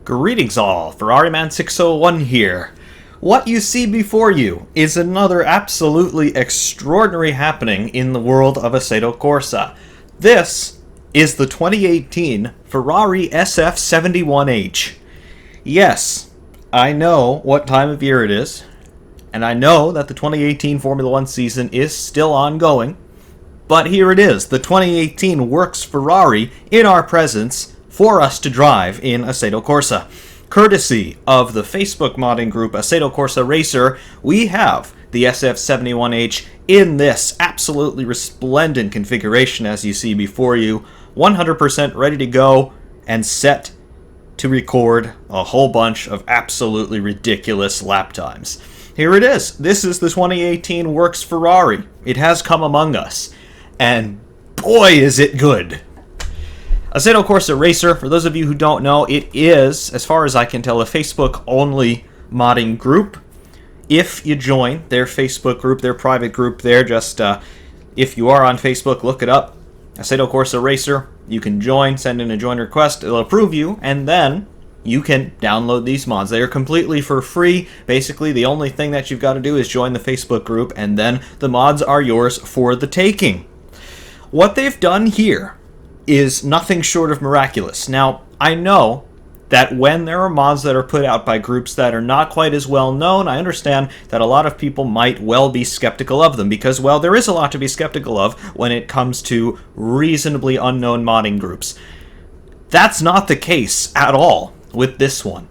Greetings all, Ferrari601 here. What you see before you is another absolutely extraordinary happening in the world of Assetto Corsa. This is the 2018 Ferrari SF71H. Yes, I know what time of year it is, and I know that the 2018 Formula 1 season is still ongoing, but here it is, the 2018 Works Ferrari in our presence for us to drive in Assetto Corsa. Courtesy of the Facebook modding group Assetto Corsa Racer, we have the SF71H in this absolutely resplendent configuration as you see before you, 100% ready to go and set to record a whole bunch of absolutely ridiculous lap times. Here it is. This is the 2018 Works Ferrari. It has come among us, and boy is it good. Assetto Corsa Racer, for those of you who don't know, it is, as far as I can tell, a Facebook-only modding group. If you join their Facebook group, their private group there, just if you are on Facebook, look it up. Assetto Corsa Racer, you can join, send in a join request, it'll approve you, and then you can download these mods. They are completely for free. Basically, the only thing that you've got to do is join the Facebook group, and then the mods are yours for the taking. What they've done here is nothing short of miraculous. Now, I know that when there are mods that are put out by groups that are not quite as well known, I understand that a lot of people might well be skeptical of them because, well, there is a lot to be skeptical of when it comes to reasonably unknown modding groups. That's not the case at all with this one.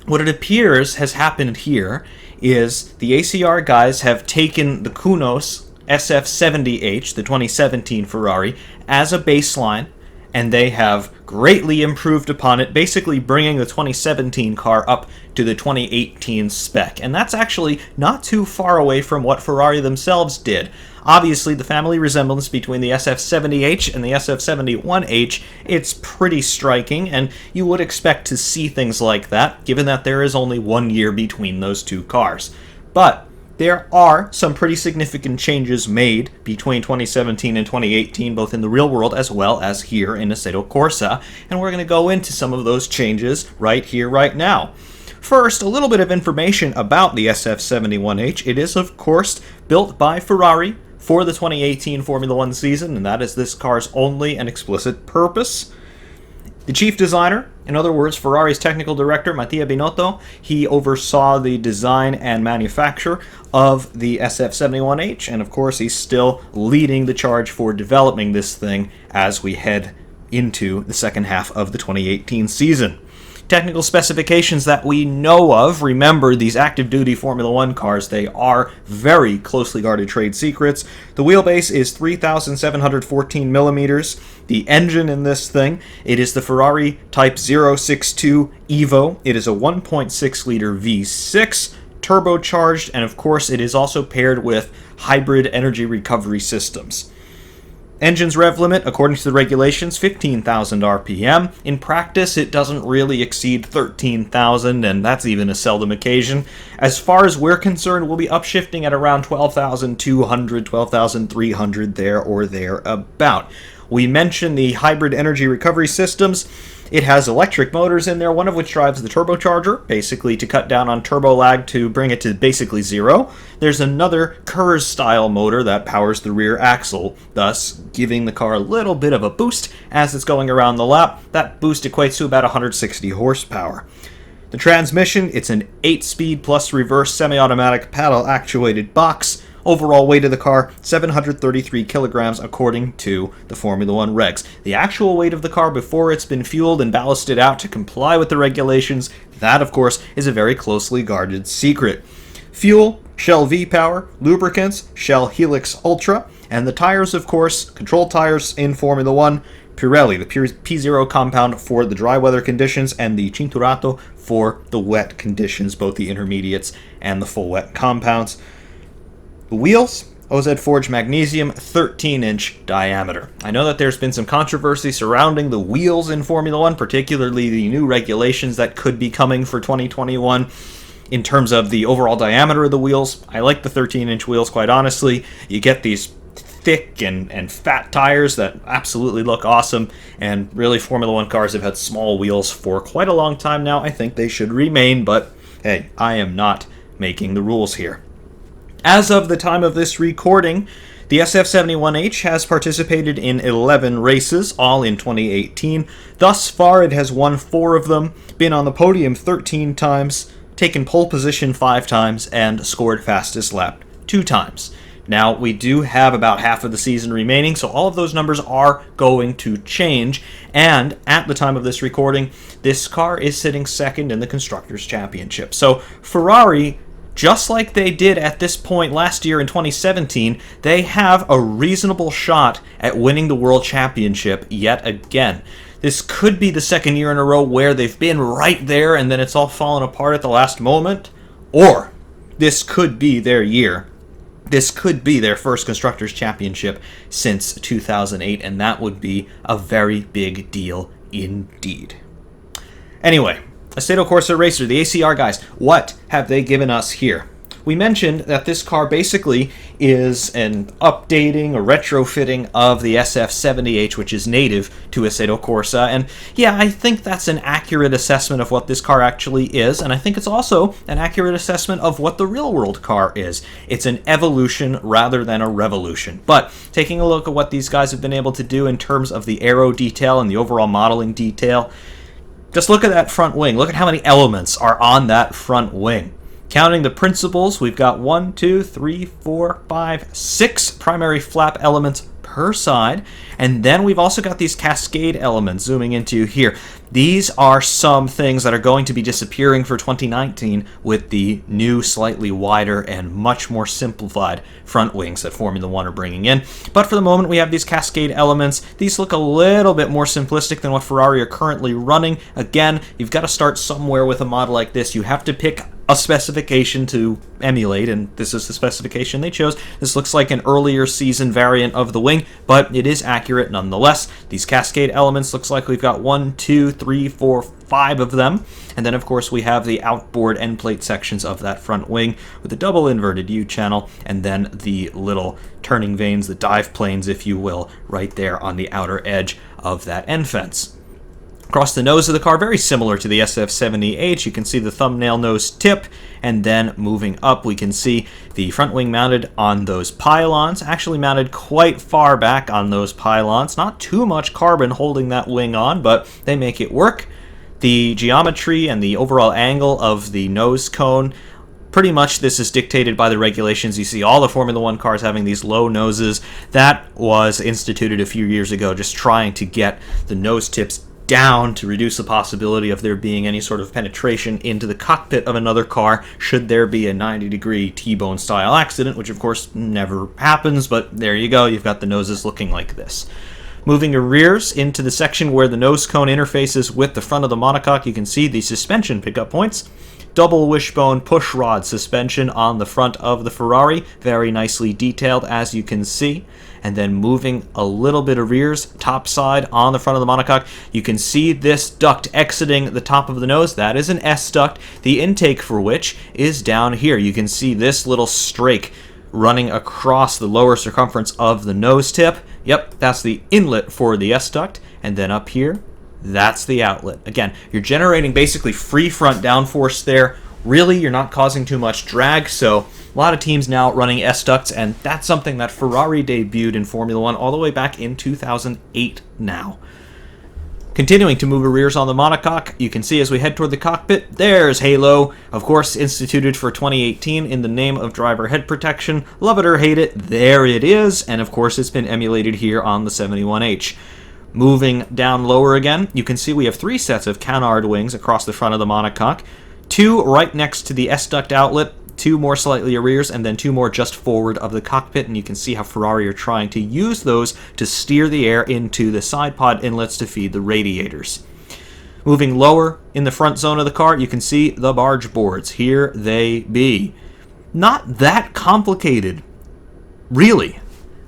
What it appears has happened here is the ACR guys have taken the Kunos SF70H, the 2017 Ferrari, as a baseline, and they have greatly improved upon it, basically bringing the 2017 car up to the 2018 spec. And that's actually not too far away from what Ferrari themselves did. Obviously, the family resemblance between the SF70H and the SF71H, it's pretty striking, and you would expect to see things like that, given that there is only 1 year between those two cars. But there are some pretty significant changes made between 2017 and 2018, both in the real world as well as here in Assetto Corsa, and we're going to go into some of those changes right here, right now. First, a little bit of information about the SF71H. It is, of course, built by Ferrari for the 2018 Formula 1 season, and that is this car's only and explicit purpose. The chief designer, in other words, Ferrari's technical director, Mattia Binotto, he oversaw the design and manufacture of the SF71H, and of course he's still leading the charge for developing this thing as we head into the second half of the 2018 season. Technical specifications that we know of, remember these active duty Formula 1 cars, they are very closely guarded trade secrets. The wheelbase is 3,714 millimeters. The engine in this thing, it is the Ferrari Type 062 Evo. It is a 1.6 liter V6, turbocharged, and of course it is also paired with hybrid energy recovery systems. Engine's rev limit, according to the regulations, 15,000 RPM. In practice, it doesn't really exceed 13,000, and that's even a seldom occasion. As far as we're concerned, we'll be upshifting at around 12,200, 12,300 there or thereabout. We mentioned the hybrid energy recovery systems. It has electric motors in there, one of which drives the turbocharger, basically to cut down on turbo lag to bring it to basically zero. There's another Kurz-style motor that powers the rear axle, thus giving the car a little bit of a boost as it's going around the lap. That boost equates to about 160 horsepower. The transmission, it's an 8-speed plus reverse semi-automatic paddle-actuated box. Overall weight of the car, 733 kilograms according to the Formula 1 regs. The actual weight of the car before it's been fueled and ballasted out to comply with the regulations, that of course is a very closely guarded secret. Fuel, Shell V-Power, lubricants, Shell Helix Ultra, and the tires, of course, control tires in Formula 1, Pirelli, the P0 compound for the dry weather conditions, and the Cinturato for the wet conditions, both the intermediates and the full wet compounds. The wheels, OZ Forge Magnesium, 13-inch diameter. I know that there's been some controversy surrounding the wheels in Formula 1, particularly the new regulations that could be coming for 2021 in terms of the overall diameter of the wheels. I like the 13-inch wheels, quite honestly. You get these thick and fat tires that absolutely look awesome, and really Formula 1 cars have had small wheels for quite a long time now. I think they should remain, but hey, I am not making the rules here. As of the time of this recording, the SF71H has participated in 11 races, all in 2018. Thus far, it has won 4 of them, been on the podium 13 times, taken pole position 5 times, and scored fastest lap 2 times. Now, we do have about half of the season remaining, so all of those numbers are going to change, and at the time of this recording, this car is sitting second in the Constructors Championship. So, Ferrari, just like they did at this point last year in 2017, they have a reasonable shot at winning the World Championship yet again. This could be the second year in a row where they've been right there and then it's all fallen apart at the last moment, or this could be their year. This could be their first Constructors' Championship since 2008, and that would be a very big deal indeed. Anyway, Assetto Corsa Racer, the ACR guys, what have they given us here? We mentioned that this car basically is an updating or retrofitting of the SF70H, which is native to Assetto Corsa, and yeah, I think that's an accurate assessment of what this car actually is, and I think it's also an accurate assessment of what the real-world car is. It's an evolution rather than a revolution. But taking a look at what these guys have been able to do in terms of the aero detail and the overall modeling detail, just look at that front wing. Look at how many elements are on that front wing. Counting the principals, we've got 1, 2, 3, 4, 5, 6 primary flap elements per side, and then we've also got these cascade elements zooming into here. These are some things that are going to be disappearing for 2019 with the new, slightly wider and much more simplified front wings that Formula 1 are bringing in. But for the moment, we have these cascade elements. These look a little bit more simplistic than what Ferrari are currently running. Again, you've got to start somewhere with a model like this. You have to pick a specification to emulate, and this is the specification they chose. This looks like an earlier season variant of the wing, but it is accurate nonetheless. These cascade elements looks like we've got 1, 2, 3, 4, 5 of them, and then of course we have the outboard end plate sections of that front wing with the double inverted U channel, and then the little turning vanes, the dive planes if you will, right there on the outer edge of that end fence. Across the nose of the car, very similar to the SF70H, you can see the thumbnail nose tip, and then moving up we can see the front wing mounted on those pylons, actually mounted quite far back on those pylons. Not too much carbon holding that wing on, but they make it work. The geometry and the overall angle of the nose cone, pretty much this is dictated by the regulations. You see all the Formula 1 cars having these low noses. That was instituted a few years ago, just trying to get the nose tips down to reduce the possibility of there being any sort of penetration into the cockpit of another car should there be a 90-degree T-bone style accident, which of course never happens, but there you go, you've got the noses looking like this. Moving the rears into the section where the nose cone interfaces with the front of the monocoque, you can see the suspension pickup points. Double wishbone push rod suspension on the front of the Ferrari, very nicely detailed as you can see. And then moving a little bit of rears, top side on the front of the monocoque, you can see this duct exiting the top of the nose. That is an S duct, the intake for which is down here. You can see this little strake running across the lower circumference of the nose tip. Yep, that's the inlet for the S duct. And then up here, that's the outlet. Again, you're generating basically free front downforce there. Really, you're not causing too much drag, so a lot of teams now running S-ducts, and that's something that Ferrari debuted in Formula 1 all the way back in 2008 now. Continuing to move the rears on the monocoque, you can see as we head toward the cockpit, there's Halo, of course instituted for 2018 in the name of driver head protection. Love it or hate it, there it is, and of course it's been emulated here on the 71H. Moving down lower again, you can see we have 3 sets of canard wings across the front of the monocoque. 2 right next to the S-duct outlet, 2 more slightly rears, and then 2 more just forward of the cockpit, and you can see how Ferrari are trying to use those to steer the air into the side pod inlets to feed the radiators. Moving lower in the front zone of the car, you can see the barge boards. Here they be. Not that complicated, really.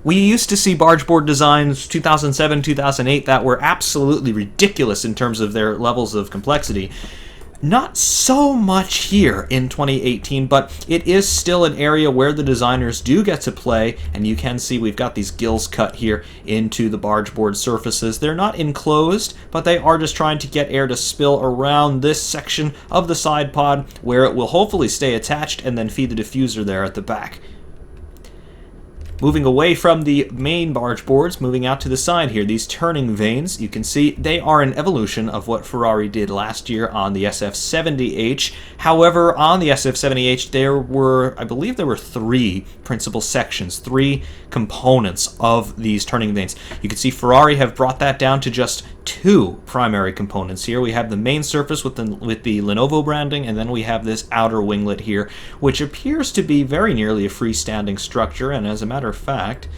We used to see barge board designs 2007, 2008 that were absolutely ridiculous in terms of their levels of complexity. Not so much here in 2018, but it is still an area where the designers do get to play, and you can see we've got these gills cut here into the barge board surfaces. They're not enclosed, but they are just trying to get air to spill around this section of the side pod where it will hopefully stay attached and then feed the diffuser there at the back. Moving away from the main barge boards, moving out to the side here, these turning vanes, you can see they are an evolution of what Ferrari did last year on the SF70H. However, on the SF70H, I believe there were three principal sections, three components of these turning vanes. You can see Ferrari have brought that down to just two primary components here. We have the main surface with the Lenovo branding, and then we have this outer winglet here, which appears to be very nearly a freestanding structure, and as a matter of fact,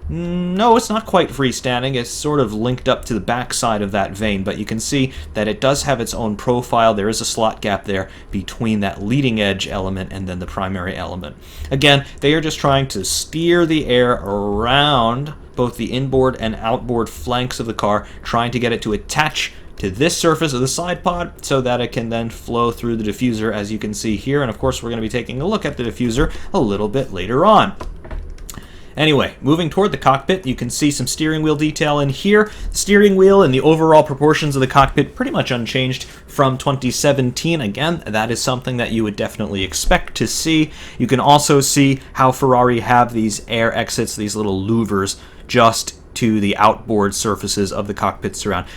no, it's not quite freestanding. It's sort of linked up to the back side of that vane, but you can see that it does have its own profile. There is a slot gap there between that leading edge element and then the primary element. Again, they are just trying to steer the air around both the inboard and outboard flanks of the car, trying to get it to attach to this surface of the side pod so that it can then flow through the diffuser, as you can see here. And of course, we're going to be taking a look at the diffuser a little bit later on. Anyway, moving toward the cockpit, you can see some steering wheel detail in here. The steering wheel and the overall proportions of the cockpit pretty much unchanged from 2017. Again, that is something that you would definitely expect to see. You can also see how Ferrari have these air exits, these little louvers, just to the outboard surfaces of the cockpit surround.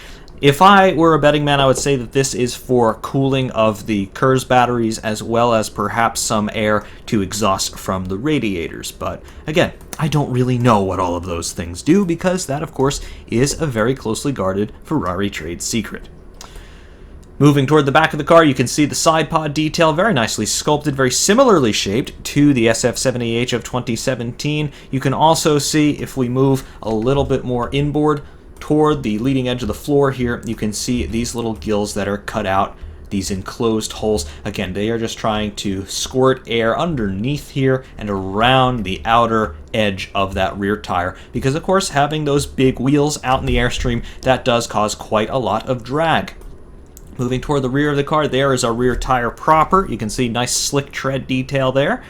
If I were a betting man, I would say that this is for cooling of the KERS batteries, as well as perhaps some air to exhaust from the radiators. But again, I don't really know what all of those things do, because that, of course, is a very closely guarded Ferrari trade secret. Moving toward the back of the car, you can see the side pod detail, very nicely sculpted, very similarly shaped to the SF70H of 2017. You can also see, if we move a little bit more inboard toward the leading edge of the floor here, you can see these little gills that are cut out, these enclosed holes. Again, they are just trying to squirt air underneath here and around the outer edge of that rear tire, because of course, having those big wheels out in the airstream, that does cause quite a lot of drag. Moving toward the rear of the car, there is our rear tire proper. You can see nice slick tread detail there.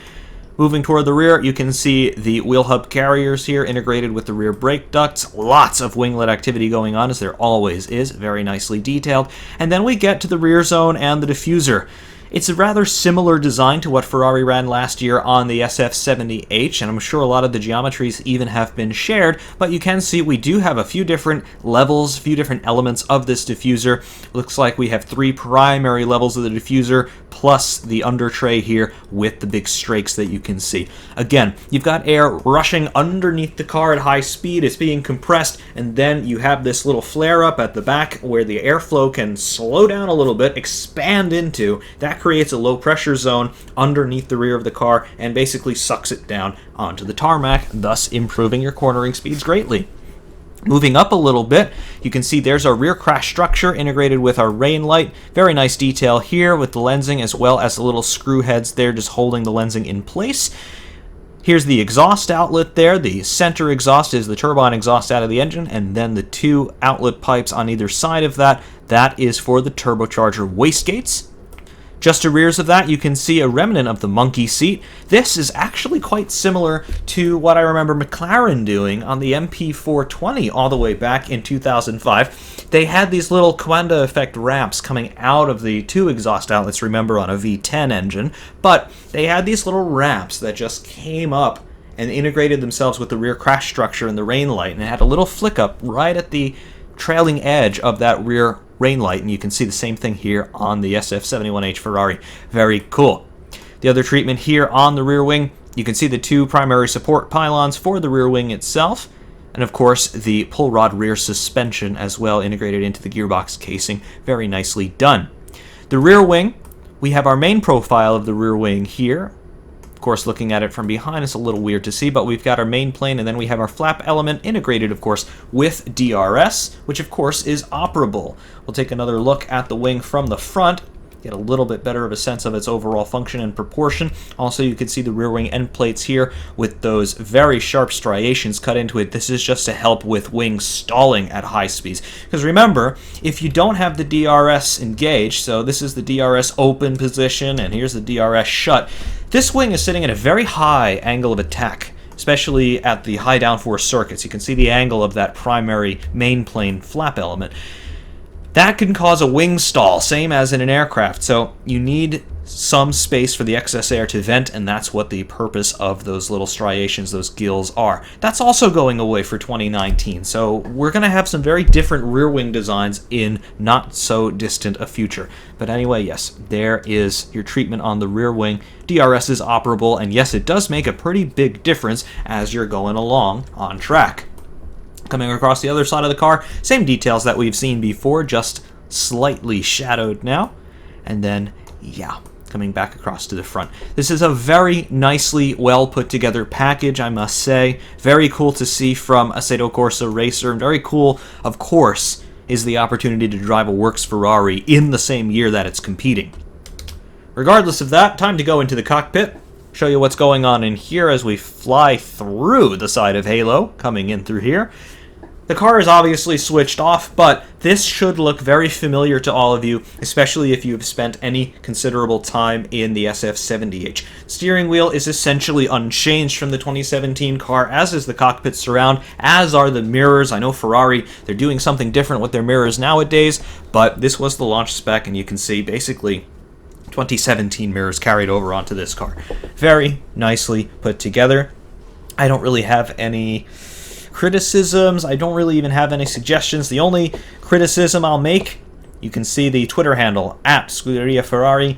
Moving toward the rear, you can see the wheel hub carriers here integrated with the rear brake ducts. Lots of winglet activity going on, as there always is, very nicely detailed. And then we get to the rear zone and the diffuser. It's a rather similar design to what Ferrari ran last year on the SF70H, and I'm sure a lot of the geometries even have been shared, but you can see we do have a few different levels, a few different elements of this diffuser. Looks like we have three primary levels of the diffuser, plus the under tray here with the big strakes that you can see. Again, you've got air rushing underneath the car at high speed, it's being compressed, and then you have this little flare up at the back where the airflow can slow down a little bit, expand into. That creates a low pressure zone underneath the rear of the car and basically sucks it down onto the tarmac, thus improving your cornering speeds greatly. Moving up a little bit, you can see there's our rear crash structure integrated with our rain light. Very nice detail here with the lensing, as well as the little screw heads there just holding the lensing in place. Here's the exhaust outlet there. The center exhaust is the turbine exhaust out of the engine, and then the two outlet pipes on either side of that, that is for the turbocharger wastegates. Just to rears of that, you can see a remnant of the monkey seat. This is actually quite similar to what I remember McLaren doing on the MP420 all the way back in 2005. They had these little Coanda effect ramps coming out of the two exhaust outlets, remember, on a V10 engine, but they had these little ramps that just came up and integrated themselves with the rear crash structure and the rain light, and it had a little flick up right at the trailing edge of that rear rain light, and you can see the same thing here on the SF71H Ferrari. Very cool. The other treatment here on the rear wing, you can see the two primary support pylons for the rear wing itself, and of course the pull rod rear suspension as well integrated into the gearbox casing. Very nicely done. The rear wing, we have our main profile of the rear wing here. Of course, looking at it from behind, it's a little weird to see, but we've got our main plane, and then we have our flap element integrated, of course, with DRS, which of course is operable. We'll take another look at the wing from the front, get a little bit better of a sense of its overall function and proportion. Also, you can see the rear wing end plates here with those very sharp striations cut into it. This is just to help with wing stalling at high speeds. Because remember, if you don't have the DRS engaged, so this is the DRS open position and here's the DRS shut, this wing is sitting at a very high angle of attack, especially at the high downforce circuits. You can see the angle of that primary main plane flap element. That can cause a wing stall, same as in an aircraft, so you need some space for the excess air to vent, and that's what the purpose of those little striations, those gills, are. That's also going away for 2019, so we're going to have some very different rear wing designs in not so distant a future. But anyway, yes, there is your treatment on the rear wing. DRS is operable, and yes, it does make a pretty big difference as you're going along on track. Coming across the other side of the car, same details that we've seen before, just slightly shadowed now. And then, yeah, coming back across to the front. This is a very nicely well put together package, I must say. Very cool to see from Assetto Corsa Racer. And very cool, of course, is the opportunity to drive a works Ferrari in the same year that it's competing. Regardless of that, time to go into the cockpit. Show you what's going on in here as we fly through the side of Halo, coming in through here. The car is obviously switched off, but this should look very familiar to all of you, especially if you've spent any considerable time in the SF70H. Steering wheel is essentially unchanged from the 2017 car, as is the cockpit surround, as are the mirrors. I know Ferrari, they're doing something different with their mirrors nowadays, but this was the launch spec, and you can see basically 2017 mirrors carried over onto this car. Very nicely put together. I don't really have any criticisms. I don't really even have any suggestions. The only criticism I'll make, you can see the Twitter handle, @Scuderia Ferrari.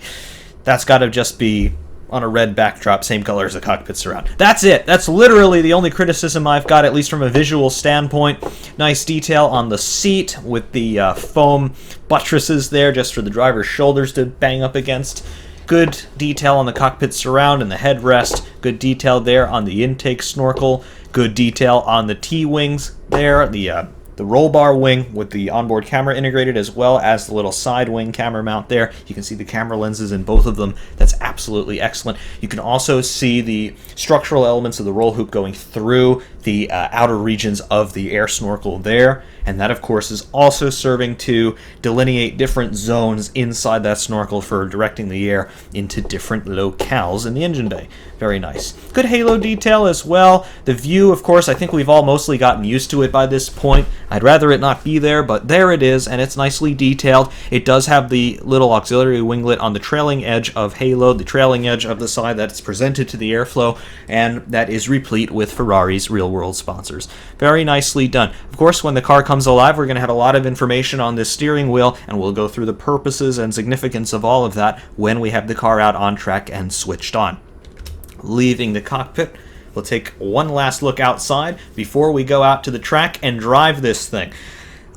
That's got to just be on a red backdrop, same color as the cockpit surround. That's it. That's literally the only criticism I've got, at least from a visual standpoint. Nice detail on the seat with the foam buttresses there just for the driver's shoulders to bang up against. Good detail on the cockpit surround and the headrest. Good detail there on the intake snorkel. Good detail on the T-wings there, the roll bar wing with the onboard camera integrated, as well as the little side wing camera mount there. You can see the camera lenses in both of them. That's absolutely excellent. You can also see the structural elements of the roll hoop going through the outer regions of the air snorkel there. And that, of course, is also serving to delineate different zones inside that snorkel for directing the air into different locales in the engine bay. Very nice. Good halo detail as well. The view, of course, I think we've all mostly gotten used to it by this point. I'd rather it not be there, but there it is, and it's nicely detailed. It does have the little auxiliary winglet on the trailing edge of halo, the trailing edge of the side that's presented to the airflow, and that is replete with Ferrari's real-world sponsors. Very nicely done. Of course, when the car comes alive, we're going to have a lot of information on this steering wheel, and we'll go through the purposes and significance of all of that when we have the car out on track and switched on. Leaving the cockpit, we'll take one last look outside before we go out to the track and drive this thing.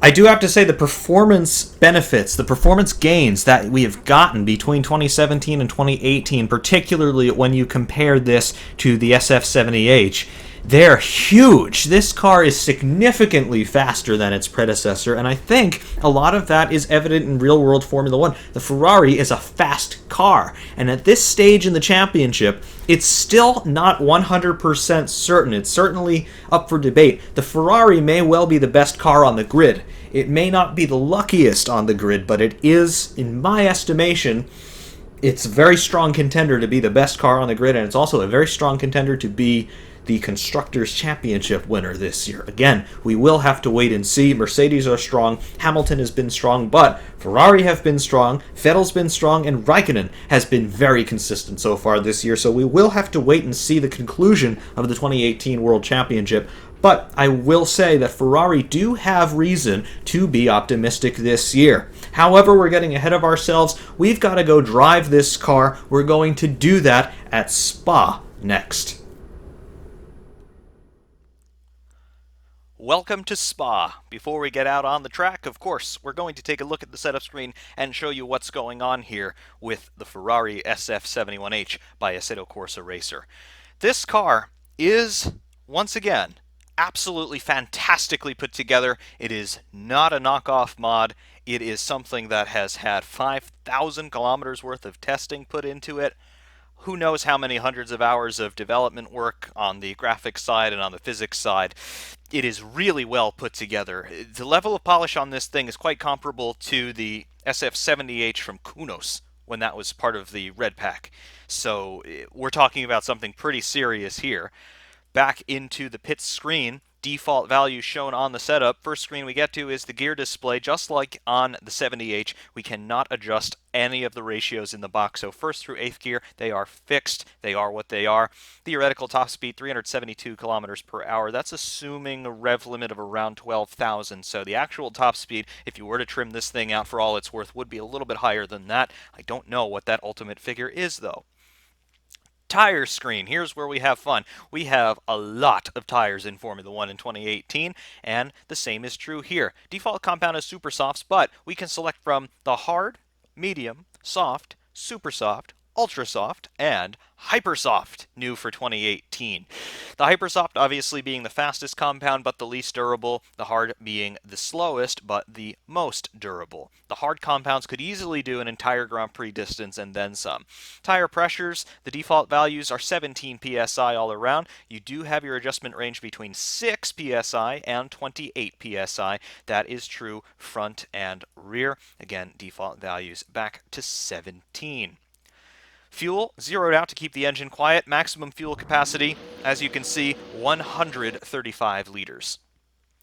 I do have to say the performance benefits, the performance gains that we have gotten between 2017 and 2018, particularly when you compare this to the SF70H, they're huge. This car is significantly faster than its predecessor, and I think a lot of that is evident in real-world Formula One. The Ferrari is a fast car, and at this stage in the championship, it's still not 100% certain. It's certainly up for debate. The Ferrari may well be the best car on the grid. It may not be the luckiest on the grid, but it is, in my estimation, it's a very strong contender to be the best car on the grid, and it's also a very strong contender to be the Constructors Championship winner this year. Again, we will have to wait and see. Mercedes are strong, Hamilton has been strong, but Ferrari have been strong, Vettel's been strong, and Raikkonen has been very consistent so far this year, so we will have to wait and see the conclusion of the 2018 World Championship. But I will say that Ferrari do have reason to be optimistic this year. However, we're getting ahead of ourselves. We've got to go drive this car. We're going to do that at Spa next. Welcome to Spa. Before we get out on the track, of course, we're going to take a look at the setup screen and show you what's going on here with the Ferrari SF71H by Assetto Corsa Racer. This car is, once again, absolutely fantastically put together. It is not a knockoff mod. It is something that has had 5,000 kilometers worth of testing put into it. Who knows how many hundreds of hours of development work on the graphics side and on the physics side. It is really well put together. The level of polish on this thing is quite comparable to the SF70H from Kunos when that was part of the Red Pack. So we're talking about something pretty serious here. Back into the pit screen, default values shown on the setup. First screen we get to is the gear display. Just like on the 70H, we cannot adjust any of the ratios in the box. So first through 8th gear, they are fixed. They are what they are. Theoretical top speed, 372 kilometers per hour. That's assuming a rev limit of around 12,000. So the actual top speed, if you were to trim this thing out for all it's worth, would be a little bit higher than that. I don't know what that ultimate figure is, though. Tire screen. Here's where we have fun. We have a lot of tires in Formula 1 in 2018, and the same is true here. Default compound is super softs, but we can select from the hard, medium, soft, super soft, ultra soft, and hyper soft, new for 2018. The hyper soft obviously being the fastest compound but the least durable, the hard being the slowest but the most durable. The hard compounds could easily do an entire Grand Prix distance and then some. Tire pressures, the default values are 17 psi all around. You do have your adjustment range between 6 psi and 28 psi. That is true front and rear. Again, default values back to 17. Fuel, zeroed out to keep the engine quiet. Maximum fuel capacity, as you can see, 135 liters.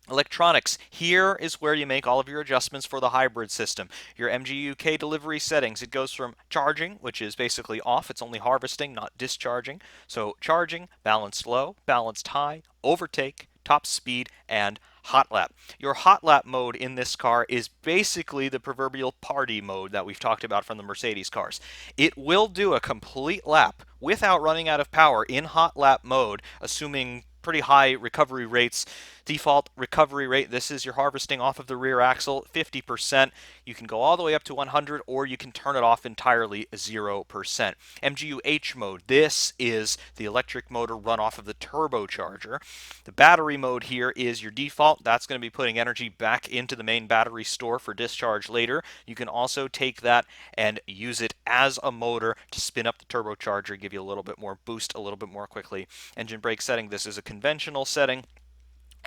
Electronics, here is where you make all of your adjustments for the hybrid system. Your MGUK delivery settings, it goes from charging, which is basically off, it's only harvesting, not discharging. So charging, balanced low, balanced high, overtake, top speed, and hot lap. Your hot lap mode in this car is basically the proverbial party mode that we've talked about from the Mercedes cars. It will do a complete lap without running out of power in hot lap mode, assuming pretty high recovery rates. Default recovery rate, this is your harvesting off of the rear axle, 50%. You can go all the way up to 100, or you can turn it off entirely, 0%. MGU-H mode, this is the electric motor run off of the turbocharger. The battery mode here is your default. That's going to be putting energy back into the main battery store for discharge later. You can also take that and use it as a motor to spin up the turbocharger, give you a little bit more boost a little bit more quickly. Engine brake setting, this is a conventional setting.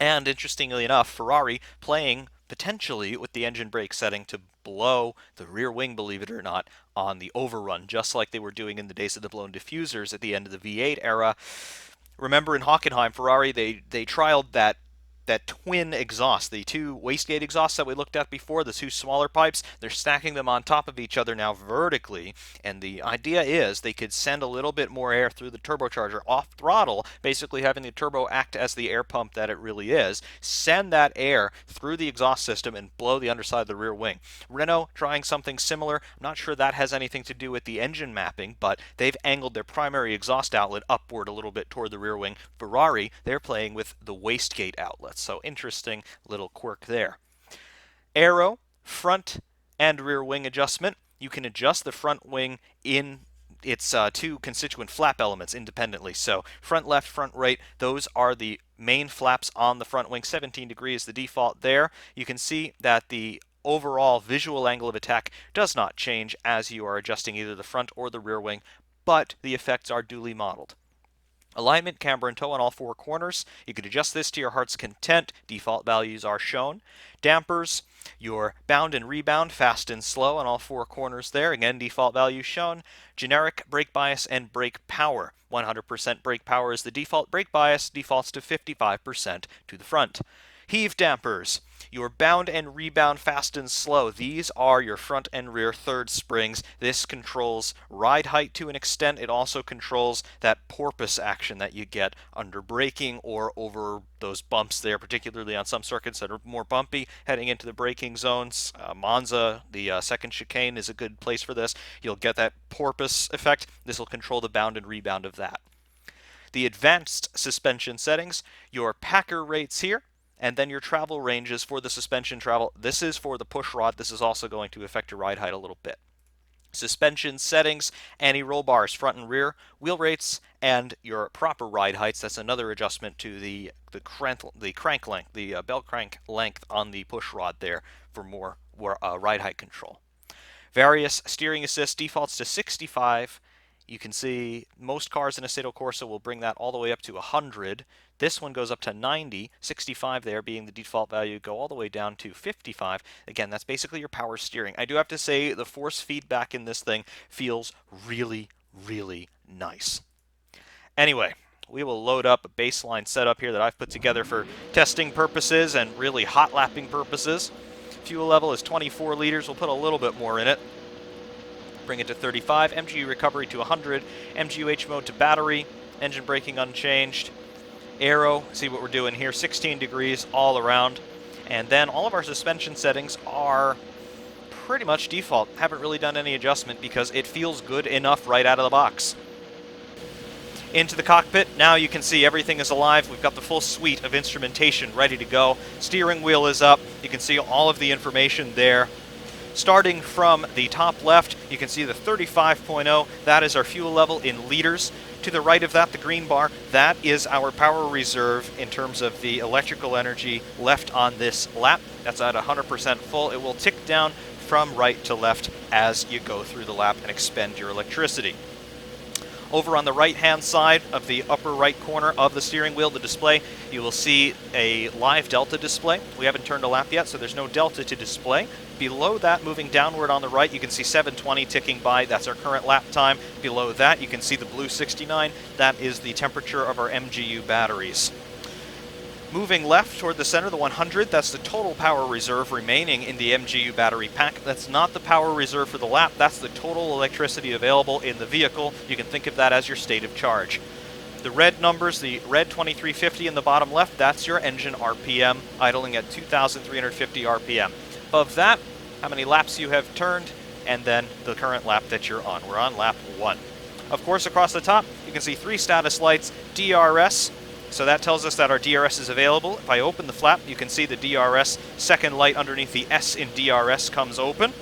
And interestingly enough, Ferrari playing potentially with the engine brake setting to blow the rear wing, believe it or not, on the overrun, just like they were doing in the days of the blown diffusers at the end of the V8 era. Remember in Hockenheim, Ferrari, they trialed that twin exhaust, the two wastegate exhausts that we looked at before, the two smaller pipes. They're stacking them on top of each other now vertically, and the idea is they could send a little bit more air through the turbocharger off throttle, basically having the turbo act as the air pump that it really is, send that air through the exhaust system and blow the underside of the rear wing. Renault trying something similar. I'm not sure that has anything to do with the engine mapping, but they've angled their primary exhaust outlet upward a little bit toward the rear wing. Ferrari, they're playing with the wastegate outlets. So interesting little quirk there. Aero, front and rear wing adjustment. You can adjust the front wing in its two constituent flap elements independently. So front left, front right, those are the main flaps on the front wing. 17 degrees the default there. You can see that the overall visual angle of attack does not change as you are adjusting either the front or the rear wing, but the effects are duly modeled. Alignment, camber, and toe on all four corners. You can adjust this to your heart's content. Default values are shown. Dampers, your bound and rebound, fast and slow on all four corners there. Again, default values shown. Generic, brake bias, and brake power. 100% brake power is the default. Brake bias defaults to 55% to the front. Heave dampers, your bound and rebound, fast and slow. These are your front and rear third springs. This controls ride height to an extent. It also controls that porpoise action that you get under braking or over those bumps there, particularly on some circuits that are more bumpy heading into the braking zones. Monza, the second chicane, is a good place for this. You'll get that porpoise effect. This will control the bound and rebound of that. The advanced suspension settings, your packer rates here, and then your travel ranges for the suspension travel. This is for the push rod. This is also going to affect your ride height a little bit. suspension settings, anti-roll bars front and rear, wheel rates, and your proper ride heights. That's another adjustment to the crank length, the belt crank length on the push rod there for more ride height control. Various steering assist defaults to 65. You can see most cars in Assetto Corsa will bring that all the way up to 100. This one goes up to 90, 65 there being the default value, go all the way down to 55. Again, that's basically your power steering. I do have to say the force feedback in this thing feels really, really nice. Anyway, we will load up a baseline setup here that I've put together for testing purposes and really hot lapping purposes. Fuel level is 24 liters. We'll put a little bit more in it. Bring it to 35. MGU recovery to 100. MGU-H mode to battery. Engine braking unchanged. Aero, see what we're doing here, 16 degrees all around. And then all of our suspension settings are pretty much default. Haven't really done any adjustment because it feels good enough right out of the box. Into the cockpit, now you can see everything is alive. We've got the full suite of instrumentation ready to go. Steering wheel is up. You can see all of the information there. Starting from the top left, you can see the 35.0. That is our fuel level in liters. To the right of that, the green bar, that is our power reserve in terms of the electrical energy left on this lap. That's at 100% full. It will tick down from right to left as you go through the lap and expend your electricity. Over on the right-hand side of the upper right corner of the steering wheel, the display, you will see a live delta display. We haven't turned a lap yet, so there's no delta to display. Below that, moving downward on the right, you can see 720 ticking by. That's our current lap time. Below that, you can see the blue 69. That is the temperature of our MGU batteries. Moving left toward the center, the 100, that's the total power reserve remaining in the MGU battery pack. That's not the power reserve for the lap, that's the total electricity available in the vehicle. You can think of that as your state of charge. The red numbers, the red 2350 in the bottom left, that's your engine RPM, idling at 2,350 RPM. Above that, how many laps you have turned, and then the current lap that you're on. We're on lap 1. Of course, across the top, you can see 3 status lights, DRS, so that tells us that our DRS is available. If I open the flap, you can see the DRS second light underneath the S in DRS comes open.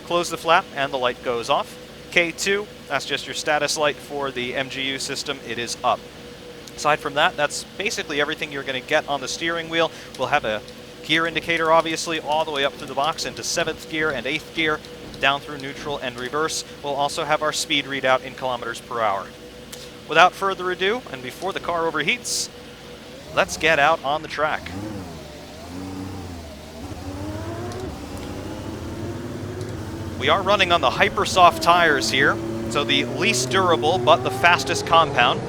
Close the flap and the light goes off. K2, that's just your status light for the MGU system. It is up. Aside from that, that's basically everything you're going to get on the steering wheel. We'll have a gear indicator, obviously, all the way up through the box into 7th gear and 8th gear, down through neutral and reverse. We'll also have our speed readout in kilometers per hour. Without further ado, and before the car overheats, let's get out on the track. We are running on the Hypersoft tires here, so the least durable but the fastest compound.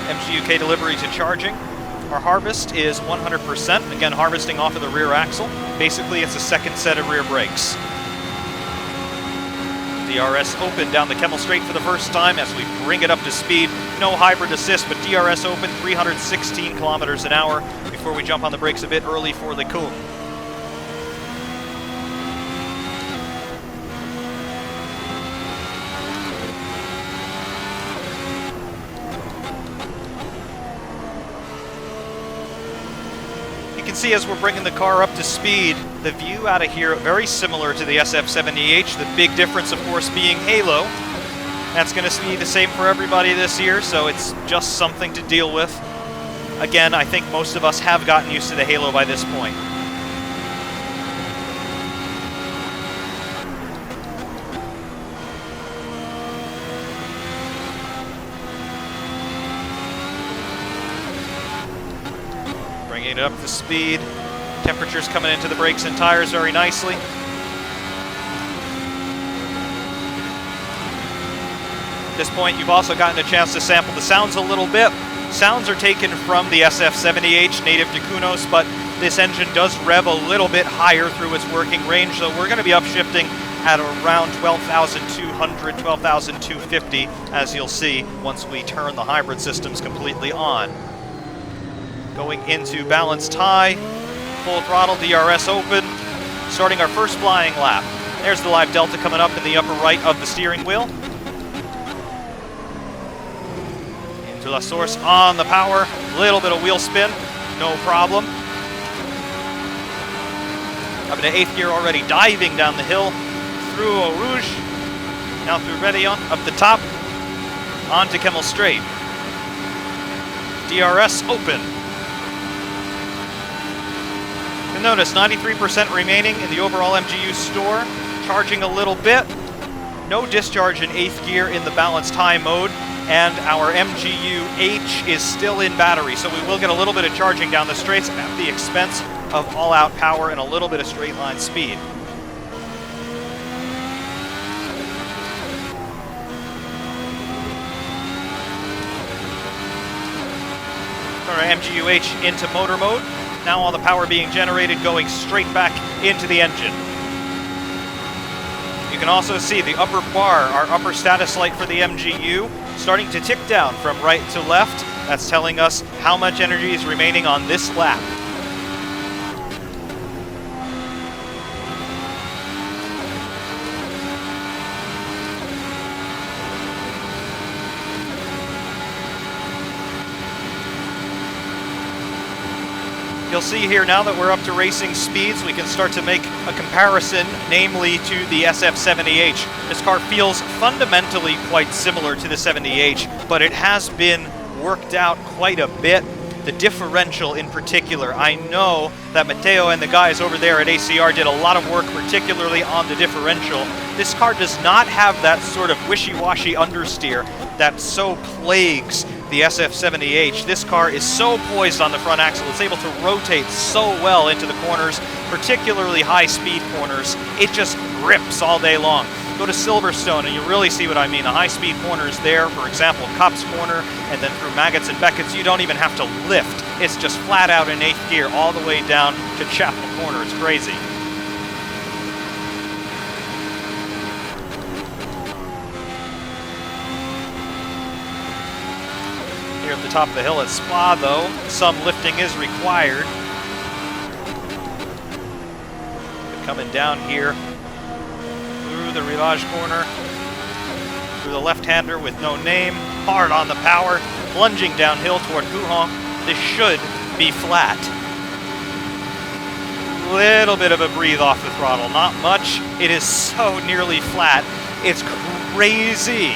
MGU-K delivery to charging. Our harvest is 100%, again harvesting off of the rear axle. Basically it's a second set of rear brakes. DRS open down the Kemmel straight for the first time as we bring it up to speed. No hybrid assist, but DRS open 316 kilometers an hour before we jump on the brakes a bit early for the Coon. See, as we're bringing the car up to speed, the view out of here very similar to the SF70H, the big difference of course being halo. That's going to be the same for everybody this year, so it's just something to deal with. Again, I think most of us have gotten used to the halo by this point. Bringing it up to speed. Temperatures coming into the brakes and tires very nicely. At this point, you've also gotten a chance to sample the sounds a little bit. Sounds are taken from the SF70H native to Kunos, but this engine does rev a little bit higher through its working range, so we're going to be upshifting at around 12,200, 12,250, as you'll see once we turn the hybrid systems completely on. Going into balanced high, full throttle, DRS open, starting our first flying lap. There's the live delta coming up in the upper right of the steering wheel. Into La Source on the power, little bit of wheel spin. no problem. Up into 8th gear already, diving down the hill, through Eau Rouge, now through Rédillon, up the top, onto Kemmel Straight. DRS open. You'll notice 93% remaining in the overall MGU store, charging a little bit. No discharge in 8th gear in the balanced high mode, and our MGU H is still in battery, so we will get a little bit of charging down the straights at the expense of all-out power and a little bit of straight line speed. Our MGU-H into motor mode. Now all the power being generated going straight back into the engine. You can also see the upper bar, our upper status light for the MGU, starting to tick down from right to left. That's telling us how much energy is remaining on this lap. You'll see here now that we're up to racing speeds, we can start to make a comparison, namely to the SF70H. This car feels fundamentally quite similar to the 70H, but it has been worked out quite a bit. The differential in particular. I know that Matteo and the guys over there at ACR did a lot of work, particularly on the differential. This car does not have that sort of wishy-washy understeer that so plagues the SF70H. This car is so poised on the front axle, it's able to rotate so well into the corners, particularly high-speed corners. It just rips all day long. Go to Silverstone and you really see what I mean. The high-speed corners there, for example, Kopp's Corner, and then through Maggots and Beckett's, you don't even have to lift. It's just flat out in 8th gear all the way down to Chapel Corner. It's crazy. Here at the top of the hill at Spa, though, some lifting is required. Coming down here through the Rivage corner, through the left-hander with no name, hard on the power, plunging downhill toward Pouhon. This should be flat. Little bit of a breathe off the throttle, not much. It is so nearly flat. It's crazy.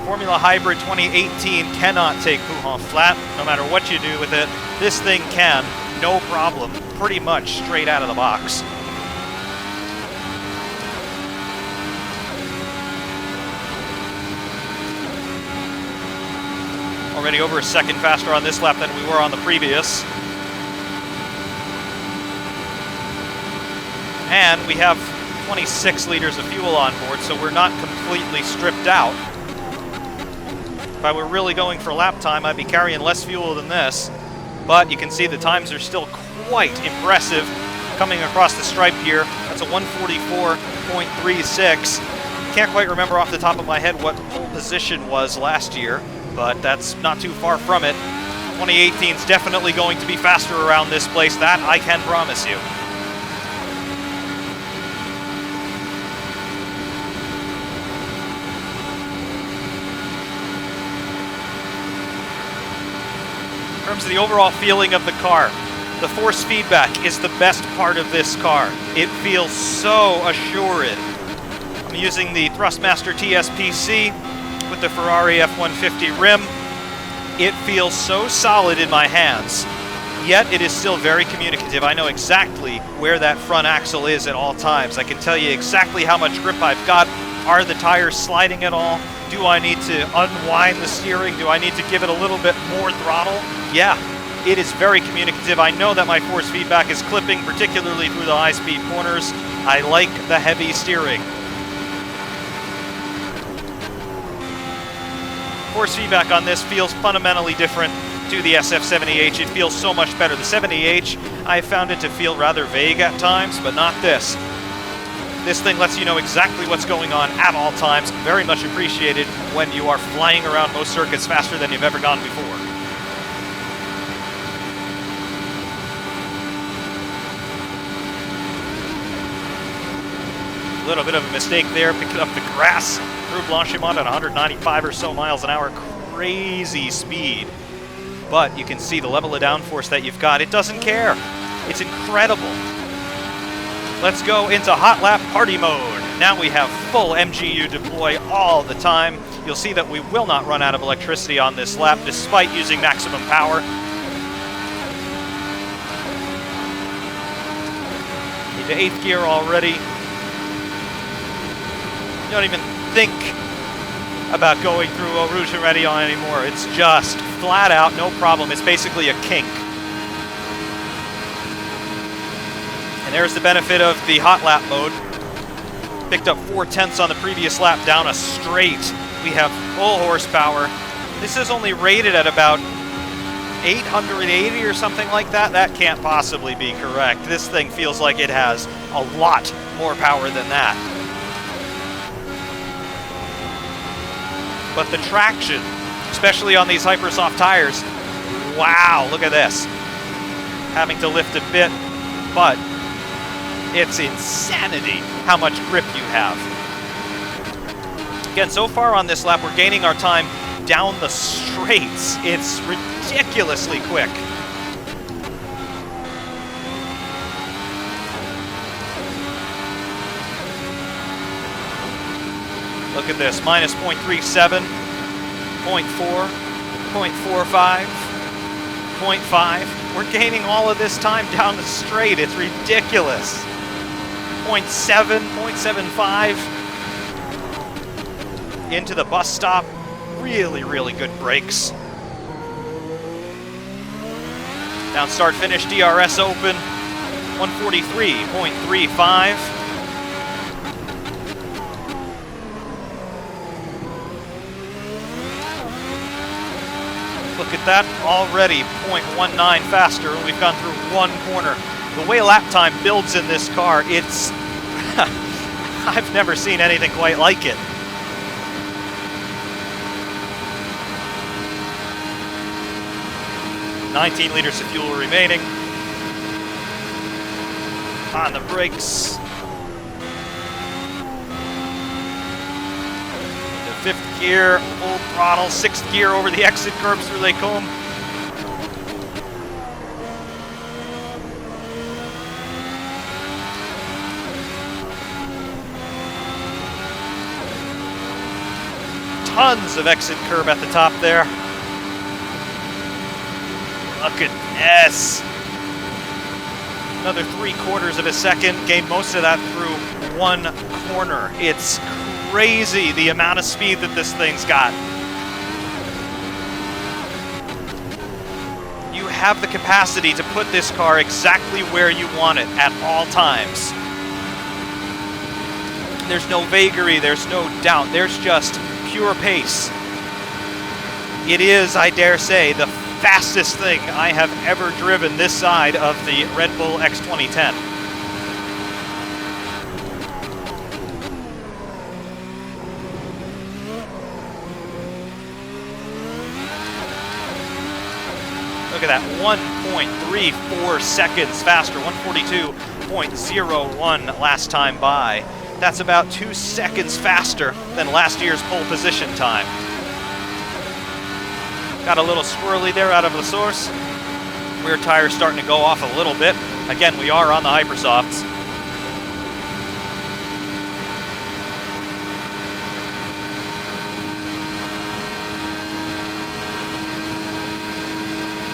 Formula Hybrid 2018 cannot take Pouhon flat, no matter what you do with it. This thing can, no problem, pretty much straight out of the box. Already over a second faster on this lap than we were on the previous. And we have 26 liters of fuel on board, so we're not completely stripped out. If I were really going for lap time, I'd be carrying less fuel than this. But you can see the times are still quite impressive coming across the stripe here. That's a 144.36. Can't quite remember off the top of my head what pole position was last year, but that's not too far from it. 2018 is definitely going to be faster around this place, that I can promise you. In terms of the overall feeling of the car, the force feedback is the best part of this car. It feels so assured. I'm using the Thrustmaster TSPC with the Ferrari F150 rim. It feels so solid in my hands, yet it is still very communicative. I know exactly where that front axle is at all times. I can tell you exactly how much grip I've got. Are the tires sliding at all? Do I need to unwind the steering? Do I need to give it a little bit more throttle? Yeah, it is very communicative. I know that my force feedback is clipping, particularly through the high-speed corners. I like the heavy steering. Force feedback on this feels fundamentally different to the SF70H. It feels so much better. The 70H, I found it to feel rather vague at times, but not this. This thing lets you know exactly what's going on at all times. Very much appreciated when you are flying around most circuits faster than you've ever gone before. A little bit of a mistake there, picking up the grass through Blanchimont at 195 or so miles an hour. Crazy speed. but you can see the level of downforce that you've got. It doesn't care. It's incredible. Let's go into hot lap party mode. Now we have full MGU deploy all the time. You'll see that we will not run out of electricity on this lap despite using maximum power. Into 8th gear already. You don't even think about going through Eau Rouge and Rendition anymore. It's just flat out, no problem. It's basically a kink. And there's the benefit of the hot lap mode. Picked up 4/10 on the previous lap down a straight. We have full horsepower. This is only rated at about 880 or something like that. That can't possibly be correct. This thing feels like it has a lot more power than that. But the traction, especially on these Hypersoft tires, wow, look at this. Having to lift a bit, but it's insanity how much grip you have. Again, so far on this lap, we're gaining our time down the straights. It's ridiculously quick. Look at this, minus 0.37, 0.4, 0.45, 0.5. We're gaining all of this time down the straight. It's ridiculous. 0.7, 0.75. Into the bus stop. Really, really good brakes. Down start finish, DRS open. 143.35. Look at that, already 0.19 faster, and we've gone through one corner. The way lap time builds in this car, it's... I've never seen anything quite like it. $19 liters of fuel remaining. On the brakes. The 5th gear, full throttle, 6th gear over the exit curbs through Lake Combe. Tons of exit curb at the top there. Look at this. Another 3/4 of a second. Gained most of that through one corner. It's crazy the amount of speed that this thing's got. You have the capacity to put this car exactly where you want it at all times. There's no vagary, there's no doubt, there's just pure pace. It is, I dare say, the fastest thing I have ever driven this side of the Red Bull X2010. Look at that, 1.34 seconds faster, 142.01 last time by. That's about 2 seconds faster than last year's pole position time. Got a little squirrely there out of the source. Rear tire's starting to go off a little bit. Again, we are on the Hypersofts.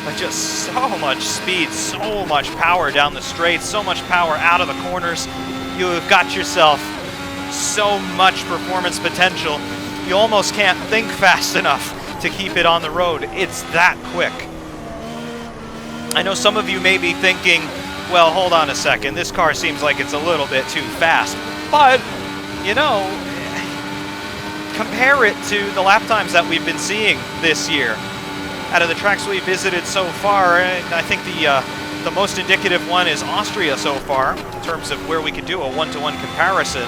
But just so much speed, so much power down the straight, so much power out of the corners. You have got yourself so much performance potential. You almost can't think fast enough to keep it on the road. It's that quick. I know some of you may be thinking, well, hold on a second, this car seems like it's a little bit too fast. But, you know, compare it to the lap times that we've been seeing this year. Out of the tracks we've visited so far, I think the most indicative one is Austria so far, in terms of where we could do a one-to-one comparison.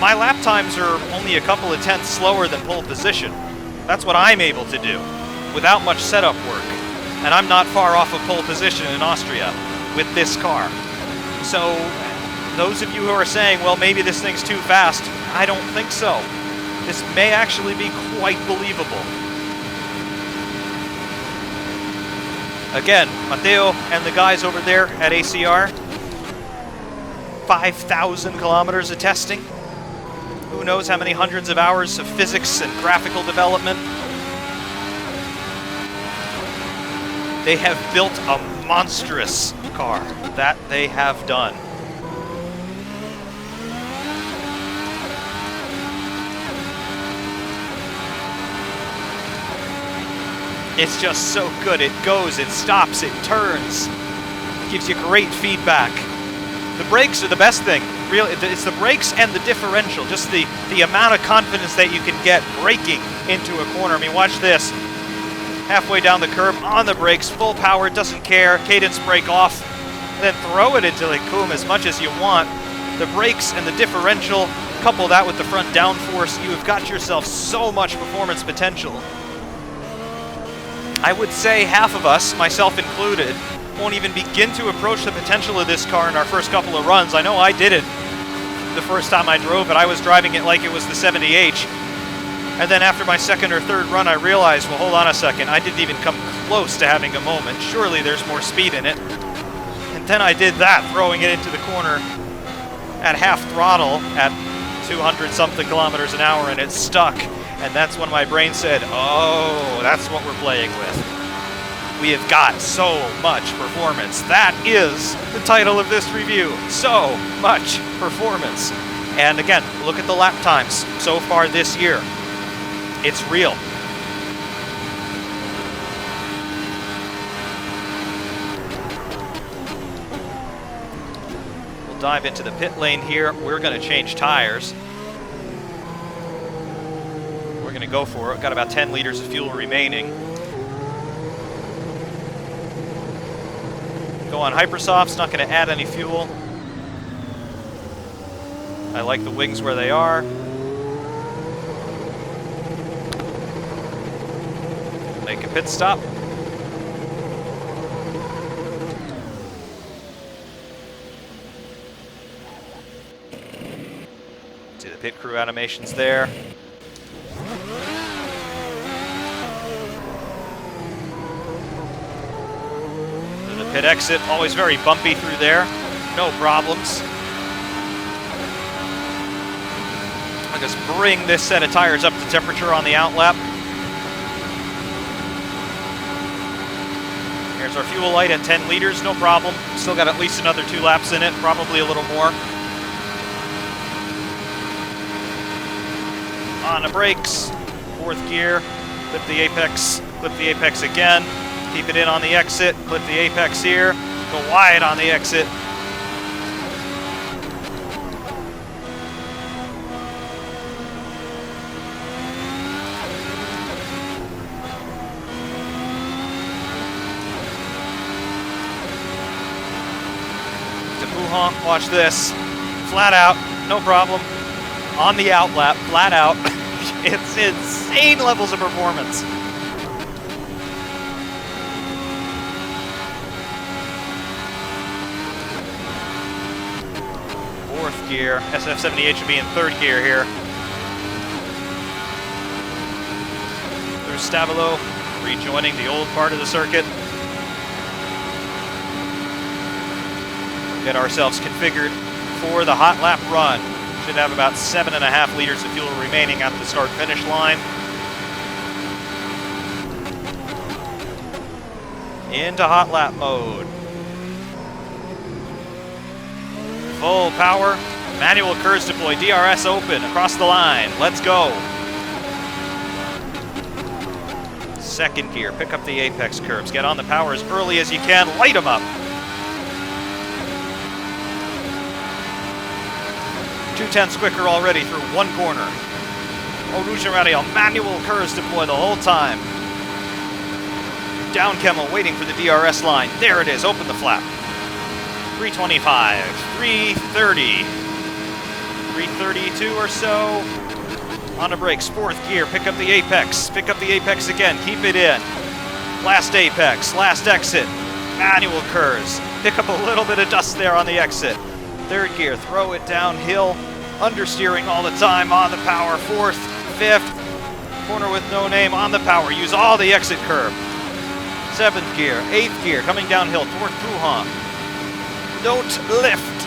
My lap times are only a couple of tenths slower than pole position. That's what I'm able to do, without much setup work. And I'm not far off of pole position in Austria with this car. So, those of you who are saying, well, maybe this thing's too fast, I don't think so. This may actually be quite believable. Again, Matteo and the guys over there at ACR, 5,000 kilometers of testing. Who knows how many hundreds of hours of physics and graphical development. They have built a monstrous car. That they have done. It's just so good. It goes, it stops, it turns. It gives you great feedback. The brakes are the best thing. Really, it's the brakes and the differential. Just the amount of confidence that you can get braking into a corner. I mean, watch this. Halfway down the curb, on the brakes, full power, doesn't care. Cadence brake off. Then throw it into the coom as much as you want. The brakes and the differential, couple that with the front downforce, you have got yourself so much performance potential. I would say half of us, myself included, won't even begin to approach the potential of this car in our first couple of runs. I know I did it the first time I drove it. I was driving it like it was the 70H. And then after my second or third run, I realized, well, hold on a second. I didn't even come close to having a moment. Surely there's more speed in it. And then I did that, throwing it into the corner at half throttle at 200-something kilometers an hour, and it stuck. And that's when my brain said, oh, that's what we're playing with. We have got so much performance. That is the title of this review. So much performance. And again, look at the lap times so far this year. It's real. We'll dive into the pit lane here. We're going to change tires. We're going to go for it. Got about 10 liters of fuel remaining. Go on Hypersoft's, not going to add any fuel. I like the wings where they are. Make a pit stop. See the pit crew animations there. Pit exit, always very bumpy through there. No problems. I'll just bring this set of tires up to temperature on the outlap. Here's our fuel light at 10 liters, no problem. Still got at least another 2 laps in it, probably a little more. On the brakes, 4th gear, clip the apex again. Keep it in on the exit, clip the apex here, go wide on the exit. To Puhan, watch this. Flat out, no problem. On the outlap, flat out. It's insane levels of performance. Gear. SF70H will be in 3rd gear here. Through Stavolo, rejoining the old part of the circuit. Get ourselves configured for the hot lap run. Should have about 7.5 liters of fuel remaining at the start-finish line. Into hot lap mode. Full power. Manual curves deploy, DRS open, across the line, let's go. 2nd gear, pick up the apex curves, get on the power as early as you can, light them up. 2/10 quicker already through 1 corner. Rouge Radio, manual curves deploy the whole time. Down Camel waiting for the DRS line, there it is, open the flap. 325, 330. 332 or so. On the brakes, 4th gear, pick up the apex again, keep it in. Last apex, last exit, manual curves. Pick up a little bit of dust there on the exit. 3rd gear, throw it downhill, understeering all the time, on the power, 4th, 5th, corner with no name, on the power, use all the exit curve. 7th gear, 8th gear, coming downhill toward Wuhan. Don't lift,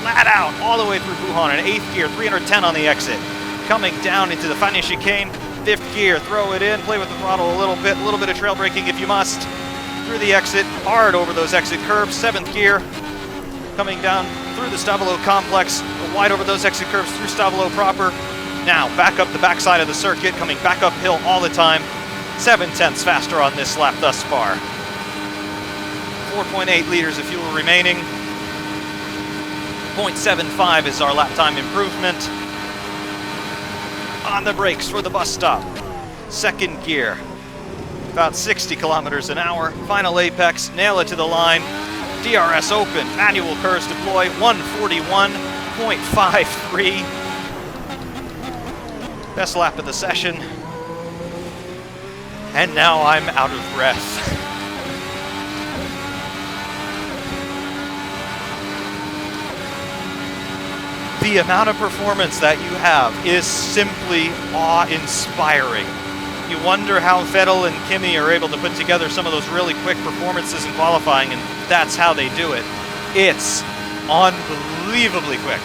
flat out, all the way through Wuhan in 8th gear, 310 on the exit. Coming down into the final chicane, 5th gear, throw it in, play with the throttle a little bit of trail braking if you must. Through the exit, hard over those exit curves, 7th gear, coming down through the Stavolo complex, wide over those exit curves through Stavolo proper. Now, back up the backside of the circuit, coming back uphill all the time. 7/10 faster on this lap thus far. 4.8 liters of fuel remaining. 0.75 is our lap time improvement. On the brakes for the bus stop. 2nd gear, about 60 kilometers an hour. Final apex, nail it to the line. DRS open, manual curves deploy, 141.53. Best lap of the session. And now I'm out of breath. The amount of performance that you have is simply awe-inspiring. You wonder how Vettel and Kimi are able to put together some of those really quick performances in qualifying, and that's how they do it. It's unbelievably quick.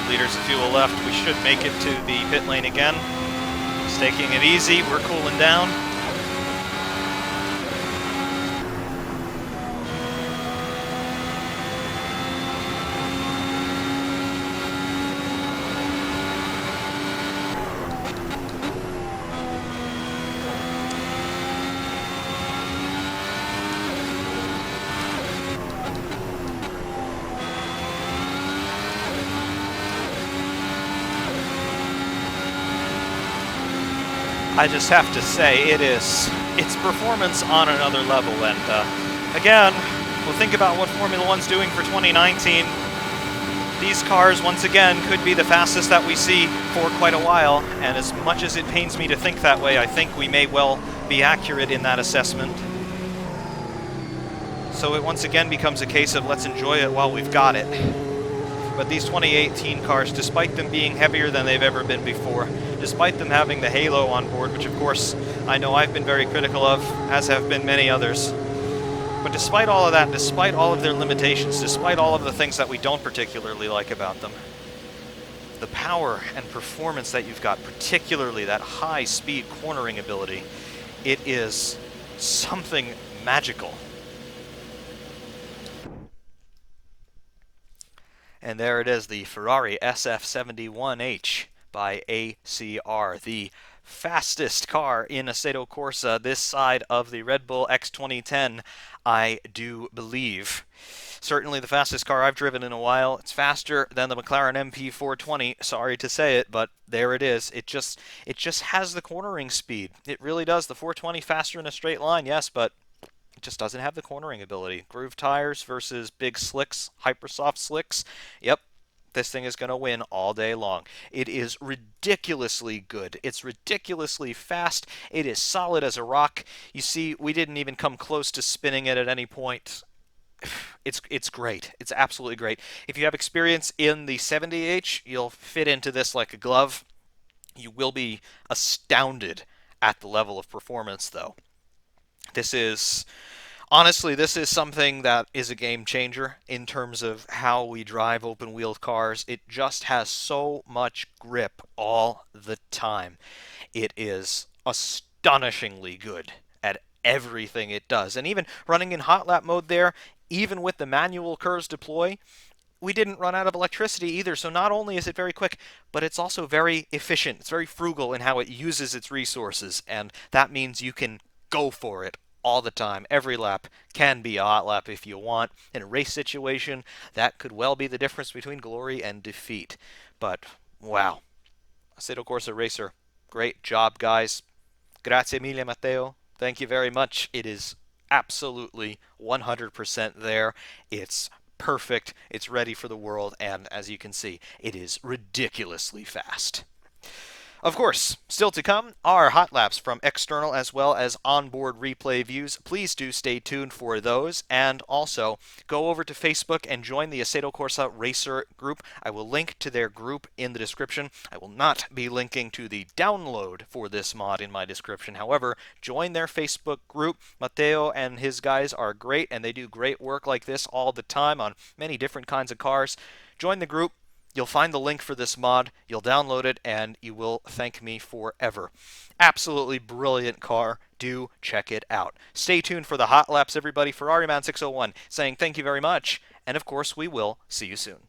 Liters of fuel left. We should make it to the pit lane again. Just taking it easy. We're cooling down. I just have to say, it's performance on another level, and again, we'll think about what Formula One's doing for 2019. These cars, once again, could be the fastest that we see for quite a while, and as much as it pains me to think that way, I think we may well be accurate in that assessment. So it once again becomes a case of let's enjoy it while we've got it. But these 2018 cars, despite them being heavier than they've ever been before, despite them having the halo on board, which of course I know I've been very critical of, as have been many others, but despite all of that, despite all of their limitations, despite all of the things that we don't particularly like about them, the power and performance that you've got, particularly that high-speed cornering ability, it is something magical. And there it is, the Ferrari SF71H by ACR, the fastest car in Assetto Corsa this side of the Red Bull X2010, I do believe. Certainly the fastest car I've driven in a while. It's faster than the McLaren MP420, sorry to say it, but there it is. It just has the cornering speed. It really does. The 420 faster in a straight line, yes, but it just doesn't have the cornering ability. Groove tires versus big slicks, hypersoft slicks. Yep, this thing is going to win all day long. It is ridiculously good. It's ridiculously fast. It is solid as a rock. You see, we didn't even come close to spinning it at any point. It's great. It's absolutely great. If you have experience in the 70H, you'll fit into this like a glove. You will be astounded at the level of performance, though. Honestly, this is something that is a game changer in terms of how we drive open-wheeled cars. It just has so much grip all the time. It is astonishingly good at everything it does. And even running in hot lap mode there, even with the manual curves deploy, we didn't run out of electricity either. So not only is it very quick, but it's also very efficient. It's very frugal in how it uses its resources. And that means you can go for it all the time. Every lap can be a hot lap if you want. In a race situation, that could well be the difference between glory and defeat. But, wow. Assetto Corsa Racer, great job, guys. Grazie mille, Matteo. Thank you very much. It is absolutely 100% there. It's perfect. It's ready for the world. And as you can see, it is ridiculously fast. Of course, still to come are hot laps from external as well as onboard replay views. Please do stay tuned for those, and also go over to Facebook and join the Assetto Corsa Racer group. I will link to their group in the description. I will not be linking to the download for this mod in my description. However, join their Facebook group. Matteo and his guys are great, and they do great work like this all the time on many different kinds of cars. Join the group. You'll find the link for this mod, you'll download it, and you will thank me forever. Absolutely brilliant car. Do check it out. Stay tuned for the hot laps, everybody. Ferrari Man 601 saying thank you very much, and of course we will see you soon.